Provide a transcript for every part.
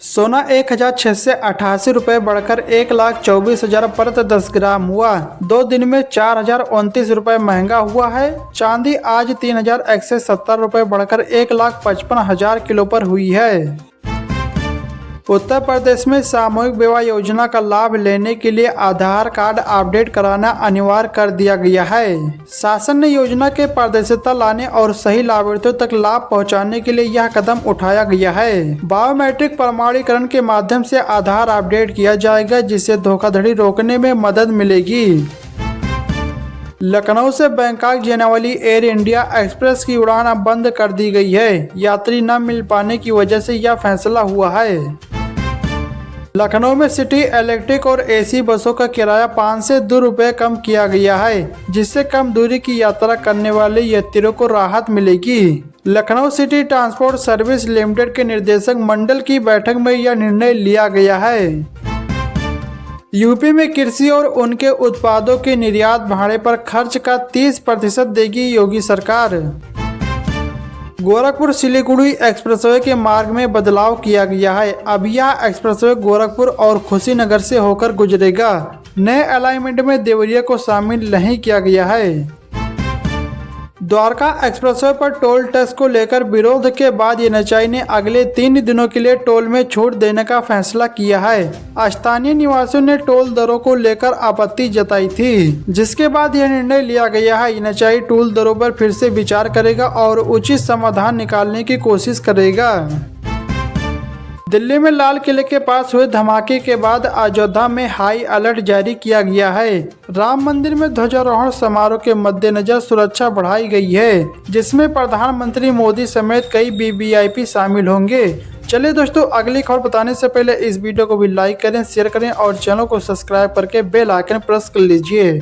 सोना 1,688 रुपये बढ़कर 1,24,000 प्रति 10 ग्राम हुआ। 2 दिन में 4,029 रुपये महंगा हुआ है। चांदी आज 3,170 रुपये बढ़कर 1,55,000 किलो पर हुई है। उत्तर प्रदेश में सामूहिक विवाह योजना का लाभ लेने के लिए आधार कार्ड अपडेट कराना अनिवार्य कर दिया गया है। शासन ने योजना के पारदर्शिता लाने और सही लाभार्थियों तक लाभ पहुंचाने के लिए यह कदम उठाया गया है। बायोमेट्रिक प्रमाणीकरण के माध्यम से आधार अपडेट किया जाएगा, जिससे धोखाधड़ी रोकने में मदद मिलेगी। लखनऊ से बैंकॉक जाने वाली एयर इंडिया एक्सप्रेस की उड़ान अब बंद कर दी गई है। यात्री न मिल पाने की वजह से यह फैसला हुआ है। लखनऊ में सिटी इलेक्ट्रिक और एसी बसों का किराया 5 से 2 रुपये कम किया गया है, जिससे कम दूरी की यात्रा करने वाले यात्रियों को राहत मिलेगी। Lucknow city transport service limited के निदेशक मंडल की बैठक में यह निर्णय लिया गया है। यूपी में कृषि और उनके उत्पादों के निर्यात भाड़े पर खर्च का 30% देगी योगी सरकार। गोरखपुर सिलीगुड़ी एक्सप्रेसवे के मार्ग में बदलाव किया गया है। अब यह एक्सप्रेसवे गोरखपुर और खुशीनगर से होकर गुजरेगा। नए अलाइनमेंट में देवरिया को शामिल नहीं किया गया है। द्वारका एक्सप्रेसवे पर टोल टैक्स को लेकर विरोध के बाद एनएचएआई ने अगले 3 दिनों के लिए टोल में छूट देने का फैसला किया है। स्थानीय निवासियों ने टोल दरों को लेकर आपत्ति जताई थी, जिसके बाद यह निर्णय लिया गया है। एनएचएआई टोल दरों पर फिर से विचार करेगा और उचित समाधान निकालने की कोशिश करेगा। दिल्ली में लाल किले के पास हुए धमाके के बाद अयोध्या में हाई अलर्ट जारी किया गया है। राम मंदिर में ध्वजारोहण समारोह के मद्देनजर सुरक्षा बढ़ाई गई है, जिसमें प्रधानमंत्री मोदी समेत कई वीवीआईपी शामिल होंगे। चलिए दोस्तों, अगली खबर बताने से पहले इस वीडियो को भी लाइक करें, शेयर करें और चैनल को सब्सक्राइब करके बेल आइकन प्रेस कर लीजिए।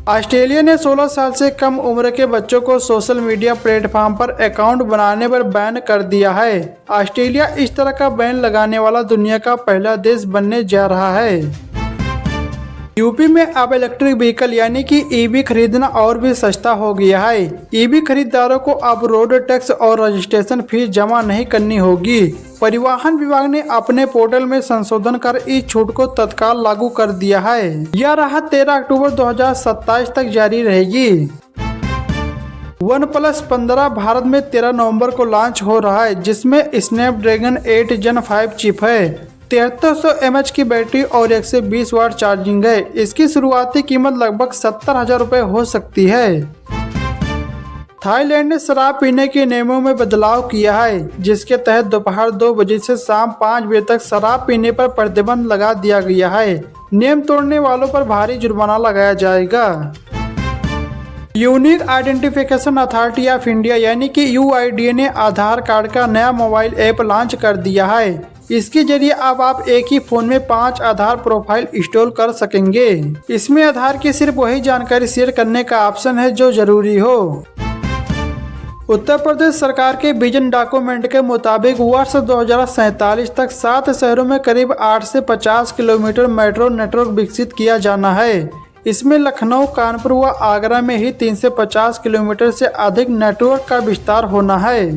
ऑस्ट्रेलिया ने 16 साल से कम उम्र के बच्चों को सोशल मीडिया प्लेटफॉर्म पर अकाउंट बनाने पर बैन कर दिया है। ऑस्ट्रेलिया इस तरह का बैन लगाने वाला दुनिया का पहला देश बनने जा रहा है। यूपी में अब इलेक्ट्रिक व्हीकल यानी कि ईवी खरीदना और भी सस्ता हो गया है। ईवी खरीदारों को अब रोड टैक्स और रजिस्ट्रेशन फीस जमा नहीं करनी होगी। परिवहन विभाग ने अपने पोर्टल में संशोधन कर इस छूट को तत्काल लागू कर दिया है। यह राहत 13 अक्टूबर 2027 तक जारी रहेगी। OnePlus 15 भारत में 13 नवंबर को लॉन्च हो रहा है, जिसमें स्नैपड्रैगन 8 Gen 5 चिप है। 7300 mAh की बैटरी और 120 वाट चार्जिंग है। इसकी शुरुआती कीमत लगभग 70,000 रुपये हो सकती है। थाईलैंड ने शराब पीने के नियमों में बदलाव किया है, जिसके तहत दोपहर 2 बजे से शाम 5 बजे तक शराब पीने पर प्रतिबंध लगा दिया गया है। नियम तोड़ने वालों पर भारी जुर्माना लगाया जाएगा। Unique identification authority of India यानी कि UIDA ने आधार कार्ड का नया मोबाइल ऐप लॉन्च कर दिया है। इसके जरिए अब आप एक ही फोन में 5 आधार प्रोफाइल इंस्टॉल कर सकेंगे। इसमें आधार की सिर्फ वही जानकारी शेयर करने का ऑप्शन है जो जरूरी हो। उत्तर प्रदेश सरकार के विजन डॉक्यूमेंट के मुताबिक वर्ष 2047 तक 7 शहरों में करीब 8 से 50 किलोमीटर मेट्रो नेटवर्क विकसित किया जाना है। इसमें लखनऊ, कानपुर व आगरा में ही 3 से 50 किलोमीटर से अधिक नेटवर्क का विस्तार होना है।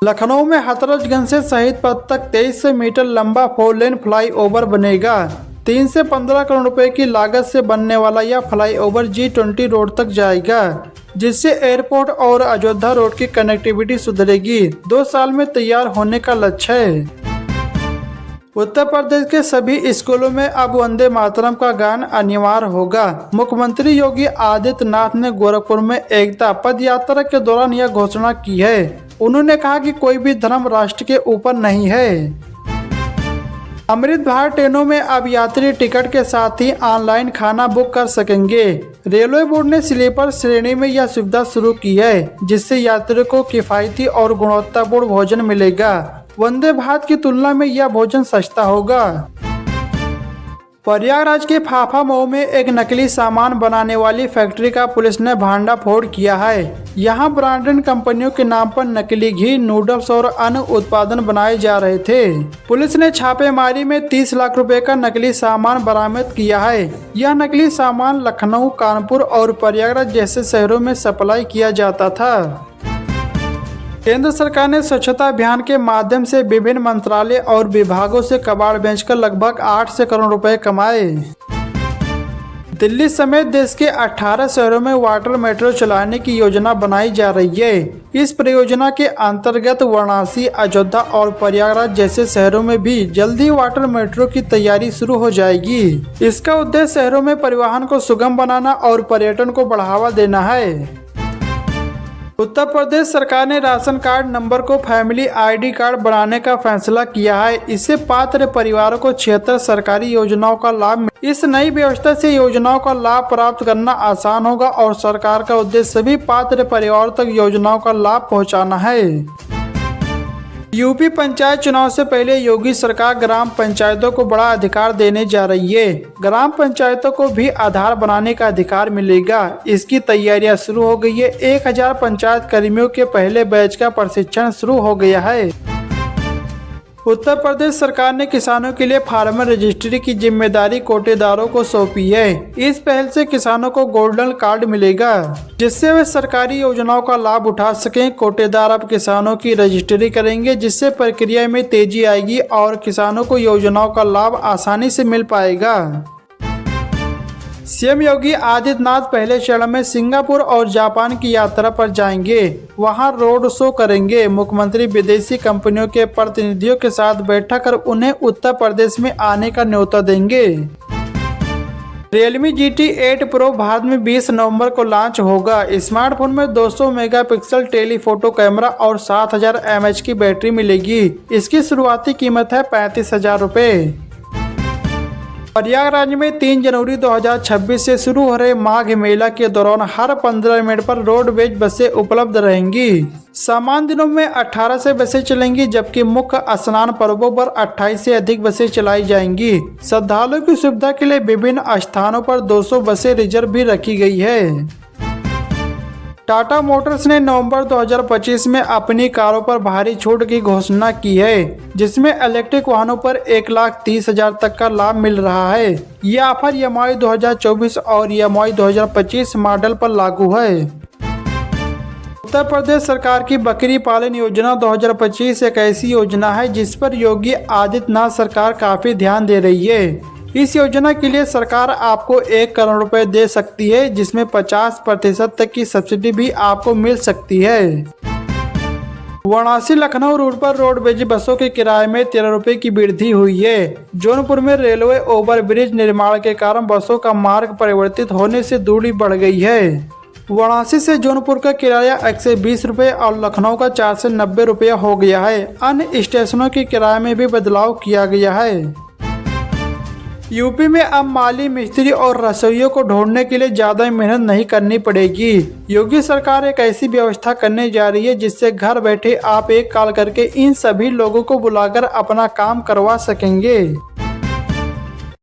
लखनऊ में हथरजगंज से शहीद पथ तक 2300 मीटर लंबा 4 लेन फ्लाईओवर बनेगा। 3 से 15 करोड़ रुपए की लागत से बनने वाला यह फ्लाईओवर G20 रोड तक जाएगा, जिससे एयरपोर्ट और अयोध्या रोड की कनेक्टिविटी सुधरेगी। 2 साल में तैयार होने का लक्ष्य है। उत्तर प्रदेश के सभी स्कूलों में अब वंदे मातरम का गान अनिवार्य होगा। मुख्यमंत्री योगी आदित्यनाथ ने गोरखपुर में एकता पद यात्रा के दौरान यह घोषणा की है। उन्होंने कहा कि कोई भी धर्म राष्ट्र के ऊपर नहीं है। अमृत भारत ट्रेनों में अब यात्री टिकट के साथ ही ऑनलाइन खाना बुक कर सकेंगे। रेलवे बोर्ड ने स्लीपर श्रेणी में यह सुविधा शुरू की है, जिससे यात्रियों को किफायती और गुणवत्तापूर्ण भोजन मिलेगा। वंदे भारत की तुलना में यह भोजन सस्ता होगा। प्रयागराज के फाफा मऊ में एक नकली सामान बनाने वाली फैक्ट्री का पुलिस ने भांडाफोड़ किया है। यहां ब्रांडेड कंपनियों के नाम पर नकली घी, नूडल्स और अन्य उत्पादन बनाए जा रहे थे। पुलिस ने छापेमारी में 30 लाख रुपए का नकली सामान बरामद किया है। यह नकली सामान लखनऊ, कानपुर और प्रयागराज जैसे शहरों में सप्लाई किया जाता था। केंद्र सरकार ने स्वच्छता अभियान के माध्यम से विभिन्न मंत्रालय और विभागों से कबाड़ बेचकर लगभग 8 से करोड़ रुपए कमाए। दिल्ली समेत देश के 18 शहरों में वाटर मेट्रो चलाने की योजना बनाई जा रही है। इस परियोजना के अंतर्गत वाराणसी, अयोध्या और प्रयागराज जैसे शहरों में भी जल्दी वाटर मेट्रो की तैयारी शुरू हो जाएगी। इसका उद्देश्य शहरों में परिवहन को सुगम बनाना और पर्यटन को बढ़ावा देना है। उत्तर प्रदेश सरकार ने राशन कार्ड नंबर को फैमिली आईडी कार्ड बनाने का फैसला किया है। इससे पात्र परिवारों को 76 सरकारी योजनाओं का लाभ। इस नई व्यवस्था से योजनाओं का लाभ प्राप्त करना आसान होगा और सरकार का उद्देश्य सभी पात्र परिवारों तक योजनाओं का लाभ पहुंचाना है। यूपी पंचायत चुनाव से पहले योगी सरकार ग्राम पंचायतों को बड़ा अधिकार देने जा रही है। ग्राम पंचायतों को भी आधार बनाने का अधिकार मिलेगा। इसकी तैयारियां शुरू हो गई है। 1000 पंचायत कर्मियों के पहले बैच का प्रशिक्षण शुरू हो गया है। उत्तर प्रदेश सरकार ने किसानों के लिए फार्मर रजिस्ट्री की जिम्मेदारी कोटेदारों को सौंपी है। इस पहल से किसानों को गोल्डन कार्ड मिलेगा, जिससे वे सरकारी योजनाओं का लाभ उठा सकें। कोटेदार अब किसानों की रजिस्ट्री करेंगे, जिससे प्रक्रिया में तेजी आएगी और किसानों को योजनाओं का लाभ आसानी से मिल पाएगा। सीएम योगी आदित्यनाथ पहले चरण में सिंगापुर और जापान की यात्रा पर जाएंगे। वहां रोड शो करेंगे। मुख्यमंत्री विदेशी कंपनियों के प्रतिनिधियों के साथ बैठक कर उन्हें उत्तर प्रदेश में आने का न्योता देंगे। Realme GT 8 Pro भारत में 20 नवंबर को लॉन्च होगा। स्मार्टफोन में 200 मेगापिक्सल टेलीफोटो कैमरा और 7000 mAh की बैटरी मिलेगी। इसकी शुरुआती कीमत है 35,000 रुपये। प्रयागराज में 3 जनवरी 2026 से शुरू हो रहे माघ मेला के दौरान हर 15 मिनट पर रोडवेज बसें उपलब्ध रहेंगी। सामान्य दिनों में 18 से बसें चलेंगी, जबकि मुख्य स्नान पर्वों पर 28 से अधिक बसें चलाई जाएंगी। श्रद्धालुओं की सुविधा के लिए विभिन्न स्थानों पर 200 बसें रिजर्व भी रखी गई है। टाटा मोटर्स ने नवंबर 2025 में अपनी कारों पर भारी छूट की घोषणा की है, जिसमें इलेक्ट्रिक वाहनों पर 1,30,000 तक का लाभ मिल रहा है। यह ऑफर EMI 2024 और EMI 2025 मॉडल पर लागू है। उत्तर प्रदेश सरकार की बकरी पालन योजना 2025 एक ऐसी योजना है जिस पर योगी आदित्यनाथ सरकार काफी ध्यान दे रही है। इस योजना के लिए सरकार आपको 1 करोड़ रुपए दे सकती है, जिसमें 50% तक की सब्सिडी भी आपको मिल सकती है। वाराणसी लखनऊ रूट पर रोडवेज बसों के किराए में 13 रुपए की वृद्धि हुई है। जौनपुर में रेलवे ओवरब्रिज निर्माण के कारण बसों का मार्ग परिवर्तित होने से दूरी बढ़ गई है। वाराणसी से जौनपुर का किराया 120 रुपये और लखनऊ का 490 रुपया हो गया है। अन्य स्टेशनों के किराए में भी बदलाव किया गया है। यूपी में अब माली, मिस्त्री और रसोइयों को ढूंढने के लिए ज्यादा मेहनत नहीं करनी पड़ेगी। योगी सरकार एक ऐसी व्यवस्था करने जा रही है जिससे घर बैठे आप एक कॉल करके इन सभी लोगों को बुलाकर अपना काम करवा सकेंगे।